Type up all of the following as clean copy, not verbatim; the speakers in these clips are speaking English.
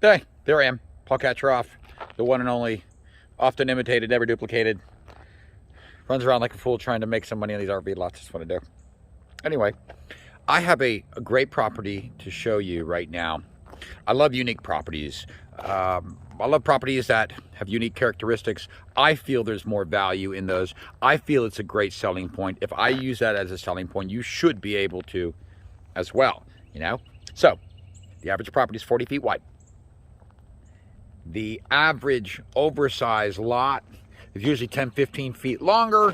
Okay, there I am, Paul Kacharoff, the one and only, often imitated, never duplicated. Runs around like a fool trying to make some money on these RV lots. That's what I do. Anyway, I have a great property to show you right now. I love unique properties. I love properties that have unique characteristics. I feel there's more value in those. I feel it's a great selling point. If I use that as a selling point, you should be able to as well, you know? So, the average property is 40 feet wide. The average oversized lot is usually 10, 15 feet longer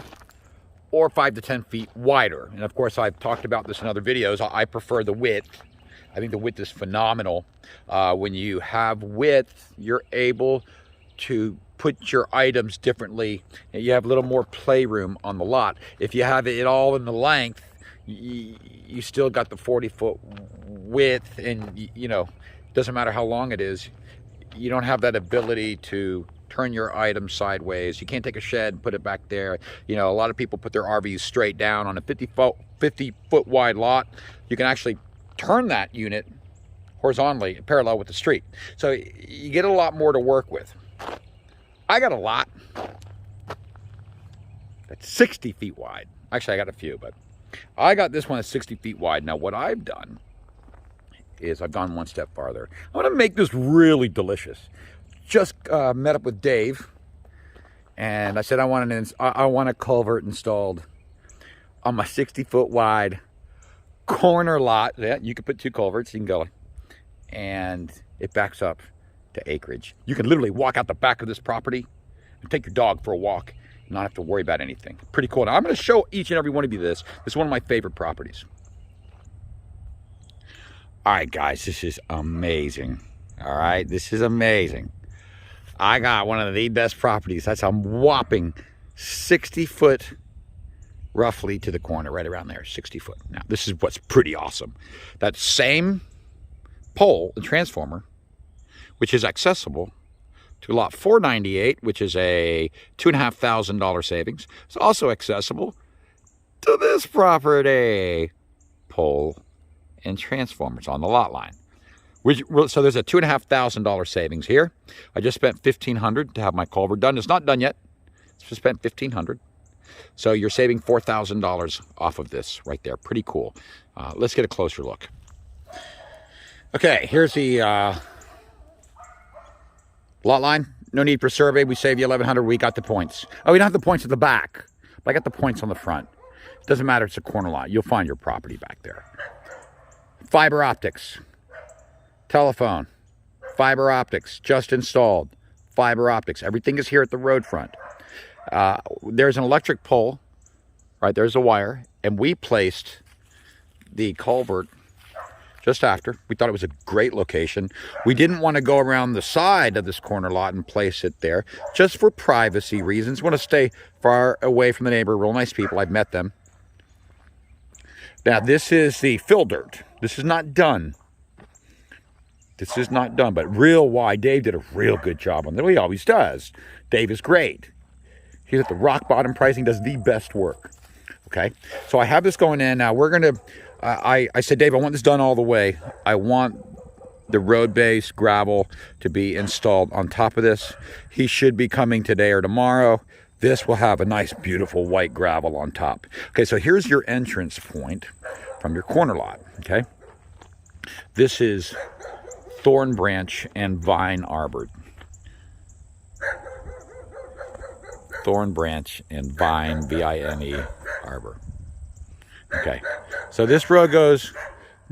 or 5 to 10 feet wider. And of course, I've talked about this in other videos. I prefer the width. I think the width is phenomenal. When you have width, you're able to put your items differently. You have a little more playroom on the lot. If you have it all in the length, you still got the 40-foot width, and you know, it doesn't matter how long it is. You don't have that ability to turn your items sideways. You can't take a shed and put it back there. You know, a lot of people put their RVs straight down on a 50-foot wide lot. You can actually turn that unit horizontally, parallel with the street. So you get a lot more to work with. I got a lot that's 60 feet wide. Actually, I got a few, but I got this one that's 60 feet wide. Now, what I've done is I've gone one step farther. I want to make this really delicious. Just met up with Dave, and I said I want a culvert installed on my 60-foot wide corner lot. Yeah, you could put 2 culverts. You can go, and it backs up to acreage. You can literally walk out the back of this property and take your dog for a walk and not have to worry about anything. Pretty cool. Now I'm going to show each and every one of you this. This is one of my favorite properties. All right, guys, this is amazing. All right, this is amazing. I got one of the best properties. That's a whopping 60 foot roughly to the corner, right around there, 60 foot. Now, this is what's pretty awesome. That same pole and transformer, which is accessible to lot 498, which is a $2,500 savings, is also accessible to this property. Pole and transformers on the lot line. So there's a $2,500 savings here. I just spent $1,500 to have my culvert done. It's not done yet. Just spent $1,500. So you're saving $4,000 off of this right there. Pretty cool. Let's get a closer look. Okay, here's the lot line. No need for survey. We saved you $1,100. We got the points. Oh, we don't have the points at the back, but I got the points on the front. It doesn't matter. It's a corner lot. You'll find your property back there. Fiber optics. Telephone. Fiber optics. Just installed. Fiber optics. Everything is here at the road front. There's an electric pole. Right, there's a wire. And we placed the culvert just after. We thought it was a great location. We didn't want to go around the side of this corner lot and place it there, just for privacy reasons. We want to stay far away from the neighbor. Real nice people. I've met them. Now, this is the fill dirt. This is not done. This is not done, but real wide. Dave did a real good job on that. He always does. Dave is great. He's at the rock bottom pricing, does the best work. Okay, so I have this going in. Now we're going to, I said, Dave, I want this done all the way. I want the road base gravel to be installed on top of this. He should be coming today or tomorrow. This will have a nice, beautiful white gravel on top. Okay, so here's your entrance point from your corner lot, okay? This is thorn branch and vine arbor. Thorn branch and vine, V-I-N-E, arbor. Okay, so this road goes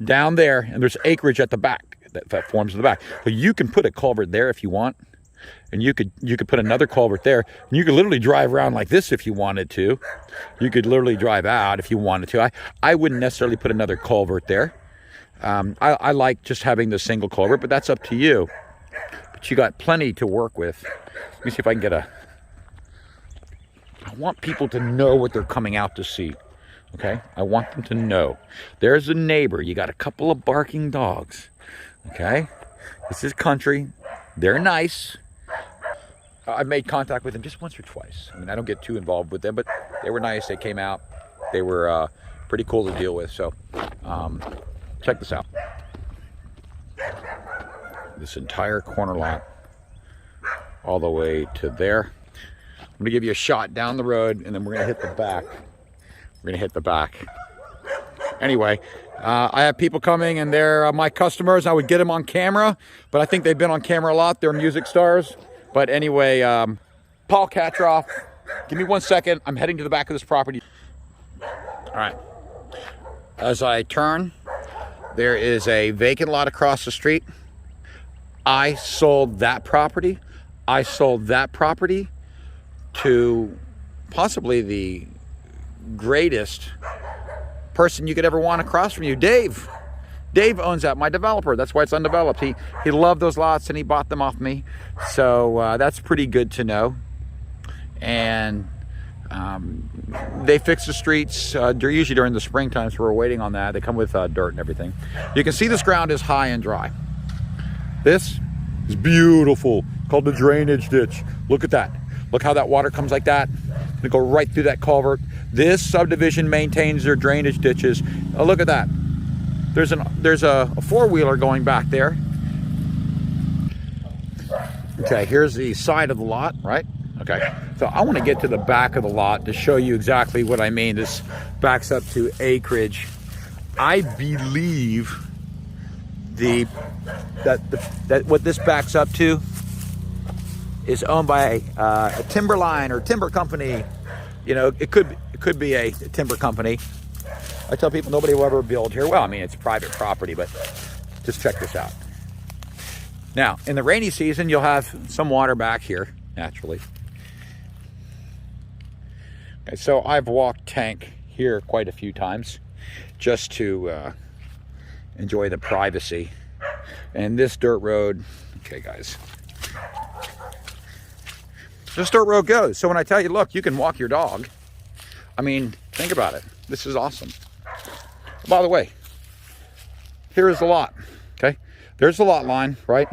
down there, and there's acreage at the back that forms the back. So you can put a culvert there if you want, and you could put another culvert there, and you could literally drive around like this if you wanted to. You could literally drive out if you wanted to. I wouldn't necessarily put another culvert there. I like just having the single culvert, but that's up to you. But you got plenty to work with. Let me see if I can get a... I want people to know what they're coming out to see. Okay? I want them to know. There's a neighbor. You got a couple of barking dogs. Okay? This is country. They're nice. I've made contact with them just once or twice. I mean, I don't get too involved with them, but they were nice. They came out. They were pretty cool to deal with. So, check this out. this entire corner lot all the way to there. I'm gonna give you a shot down the road, and then we're gonna hit the back. We're gonna hit the back. Anyway, I have people coming, and they're my customers. I would get them on camera, but I think they've been on camera a lot. They're music stars. But anyway, Paul Katroff, give me 1 second. I'm heading to the back of this property. All right. As I turn, there is a vacant lot across the street. I sold that property. I sold that property to possibly the greatest person you could ever want across from you, Dave. Dave owns that, my developer. That's why it's undeveloped. He loved those lots and he bought them off me. So that's pretty good to know. And they fix the streets usually during the springtime, so we're waiting on that. They come with dirt and everything. You can see this ground is high and dry. This is beautiful, called the drainage ditch. Look at that. Look how that water comes like that. They go right through that culvert. This subdivision maintains their drainage ditches. Oh, look at that. There's a four-wheeler going back there. Okay, here's the side of the lot, right? Okay, so I want to get to the back of the lot to show you exactly what I mean. This backs up to acreage. I believe that what this backs up to is owned by a timberline or timber company. You know, it could be a timber company. I tell people nobody will ever build here. Well, I mean, it's private property, but just check this out. Now, in the rainy season, you'll have some water back here, naturally. Okay, so I've walked tank here quite a few times just to enjoy the privacy. And this dirt road, okay, guys. This dirt road goes. So when I tell you, look, you can walk your dog. I mean, think about it. This is awesome. By the way, here is the lot, okay? There's the lot line, right?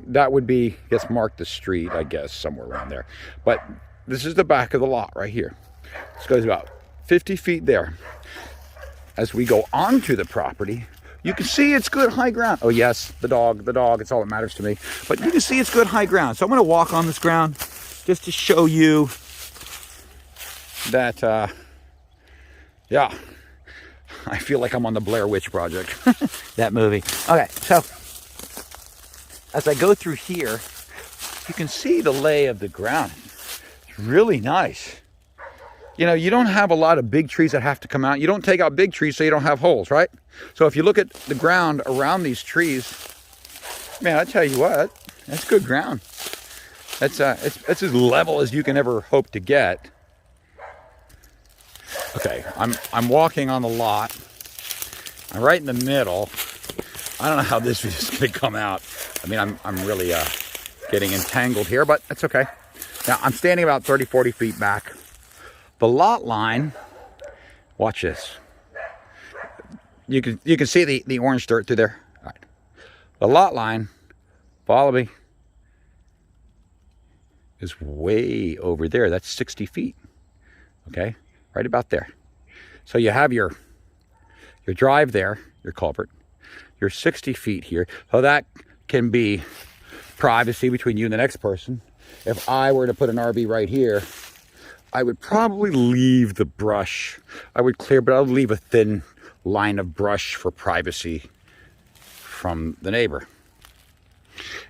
That would be, I guess, mark the street, I guess, somewhere around there. But this is the back of the lot right here. This goes about 50 feet there. As we go onto the property, you can see it's good high ground. Oh yes, the dog, it's all that matters to me. But you can see it's good high ground. So I'm gonna walk on this ground just to show you that, yeah, I feel like I'm on the Blair Witch Project, that movie. Okay, so as I go through here, you can see the lay of the ground. It's really nice. You know, you don't have a lot of big trees that have to come out. You don't take out big trees so you don't have holes, right? So if you look at the ground around these trees, man, I tell you what, that's good ground. That's it's as level as you can ever hope to get. Okay, I'm walking on the lot. I'm right in the middle. I don't know how this is going to come out. I mean, I'm really getting entangled here, but that's okay. Now, I'm standing about 30, 40 feet back. The lot line, watch this. You can see the orange dirt through there. All right. The lot line, follow me, is way over there. That's 60 feet. Okay, right about there. So you have your drive there, your culvert. You're 60 feet here. So that can be privacy between you and the next person. If I were to put an RV right here, I would probably leave the brush. I would clear, but I would leave a thin line of brush for privacy from the neighbor.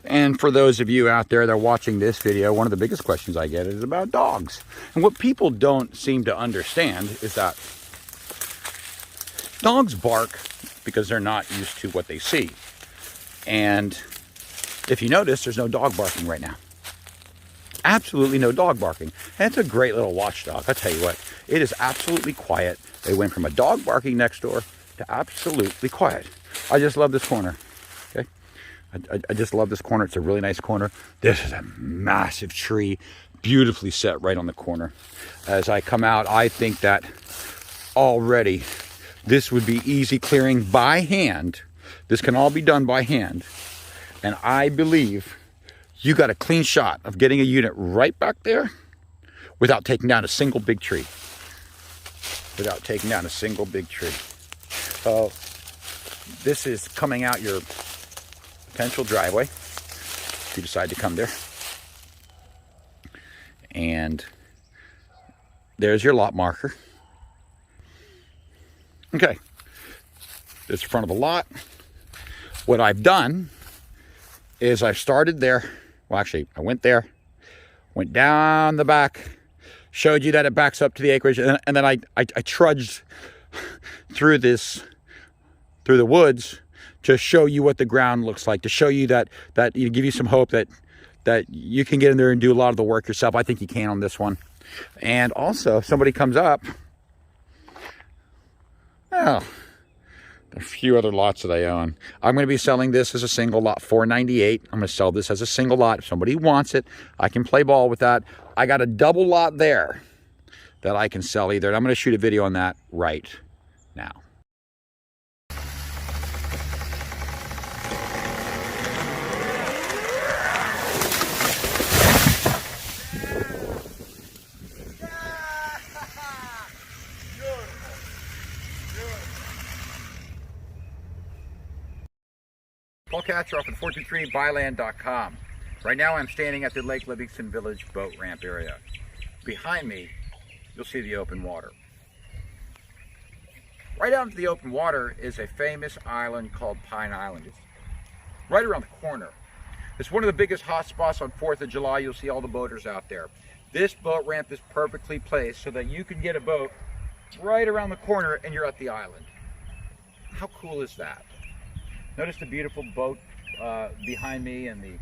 And for those of you out there that are watching this video, one of the biggest questions I get is about dogs. And what people don't seem to understand is that dogs bark because they're not used to what they see. And if you notice, there's no dog barking right now. Absolutely no dog barking. And it's a great little watchdog. I tell you what, it is absolutely quiet. They went from a dog barking next door to absolutely quiet. I just love this corner. Okay, I just love this corner. It's a really nice corner. This is a massive tree, beautifully set right on the corner. As I come out, I think that already this would be easy clearing by hand. This can all be done by hand. And I believe you got a clean shot of getting a unit right back there without taking down a single big tree. Without taking down a single big tree. So this is coming out your potential driveway if you decide to come there. And there's your lot marker. Okay, this is the front of the lot. What I've done is I've started there. Well, actually, I went there, went down the back, showed you that it backs up to the acreage, and then I trudged through the woods to show you what the ground looks like, to show you that give you some hope that you can get in there and do a lot of the work yourself. I think you can on this one. And also, if somebody comes up, well, a few other lots that I own. I'm going to be selling this as a single lot, $498. I'm going to sell this as a single lot. If somebody wants it, I can play ball with that. I got a double lot there that I can sell either. And I'm going to shoot a video on that right now. Paul Catcher off at 423byland.com. Right now I'm standing at the Lake Livingston Village boat ramp area. Behind me, you'll see the open water. Right out into the open water is a famous island called Pine Island. It's right around the corner. It's one of the biggest hot spots on 4th of July. You'll see all the boaters out there. This boat ramp is perfectly placed so that you can get a boat right around the corner and you're at the island. How cool is that? Notice the beautiful boat behind me and the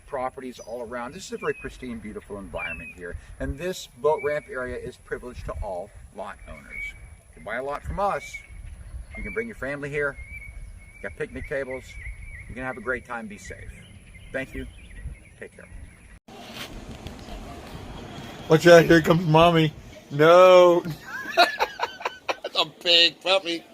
properties all around. This is a very pristine, beautiful environment here. And this boat ramp area is privileged to all lot owners. If you buy a lot from us, you can bring your family here. You got picnic tables. You can have a great time. Be safe. Thank you. Take care. Watch out, here comes mommy. No. That's a big puppy.